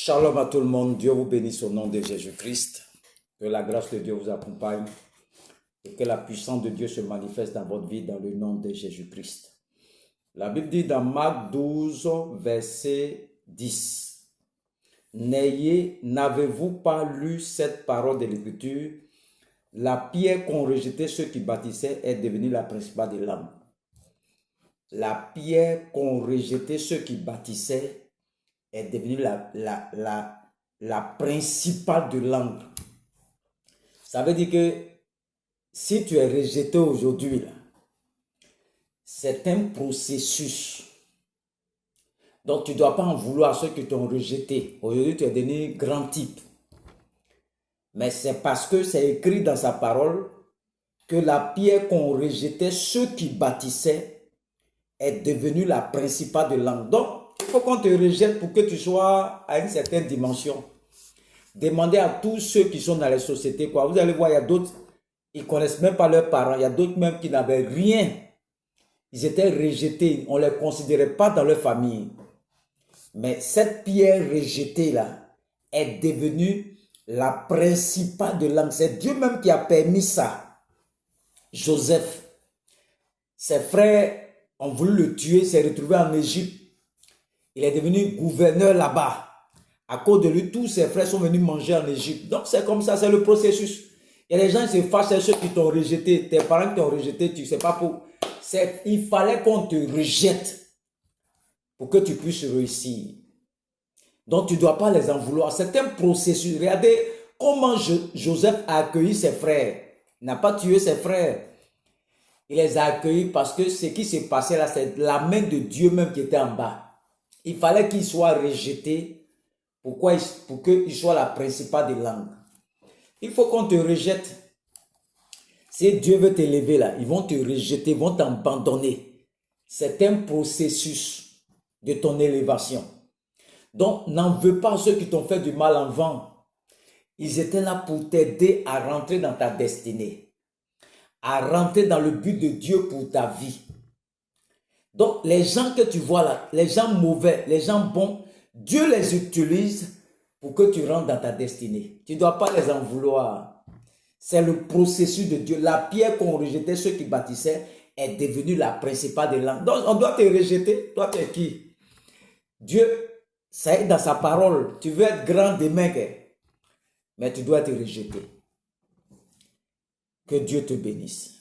Shalom à tout le monde, Dieu vous bénisse au nom de Jésus-Christ. Que la grâce de Dieu vous accompagne et que la puissance de Dieu se manifeste dans votre vie dans le nom de Jésus-Christ. La Bible dit dans Marc 12, verset 10, « N'avez-vous pas lu cette parole de l'Écriture? La pierre qu'ont rejetée ceux qui bâtissaient est devenue la principale des lampes. » La pierre qu'ont rejetée ceux qui bâtissaient est devenue la principale de l'angle. Ça veut dire que si tu es rejeté aujourd'hui, c'est un processus. Donc tu ne dois pas en vouloir à ceux qui t'ont rejeté. Aujourd'hui, tu es devenu grand type. Mais c'est parce que c'est écrit dans sa parole que la pierre qu'ont rejetait ceux qui bâtissaient est devenue la principale de l'angle. Donc, il faut qu'on te rejette pour que tu sois à une certaine dimension. Demandez à tous ceux qui sont dans les sociétés, quoi. Vous allez voir, il y a d'autres, ils ne connaissent même pas leurs parents. Il y a d'autres même qui n'avaient rien. Ils étaient rejetés. On ne les considérait pas dans leur famille. Mais cette pierre rejetée là est devenue la principale de l'angle. C'est Dieu même qui a permis ça. Joseph, ses frères ont voulu le tuer, s'est retrouvé en Égypte. Il est devenu gouverneur là-bas. À cause de lui, tous ses frères sont venus manger en Égypte. Donc c'est comme ça, c'est le processus. Il y a des gens qui se fâchent, ceux qui t'ont rejeté, tes parents qui t'ont rejeté, tu ne sais pas pour. Il fallait qu'on te rejette pour que tu puisses réussir. Donc tu ne dois pas les en vouloir. C'est un processus. Regardez comment Joseph a accueilli ses frères. Il n'a pas tué ses frères. Il les a accueillis parce que ce qui s'est passé là, c'est la main de Dieu même qui était en bas. Il fallait qu'il soit rejeté pour qu'il soit la principale des langues. Il faut qu'on te rejette. Si Dieu veut t'élever là, ils vont te rejeter, ils vont t'abandonner. C'est un processus de ton élévation. Donc, n'en veux pas à ceux qui t'ont fait du mal en vain. Ils étaient là pour t'aider à rentrer dans ta destinée, à rentrer dans le but de Dieu pour ta vie. Donc, les gens que tu vois là, les gens mauvais, les gens bons, Dieu les utilise pour que tu rentres dans ta destinée. Tu ne dois pas les en vouloir. C'est le processus de Dieu. La pierre qu'ont rejeté ceux qui bâtissaient est devenue la principale des langues. Donc, on doit te rejeter. Toi, tu es qui? Dieu, ça est dans sa parole. Tu veux être grand demain, mais tu dois te rejeter. Que Dieu te bénisse.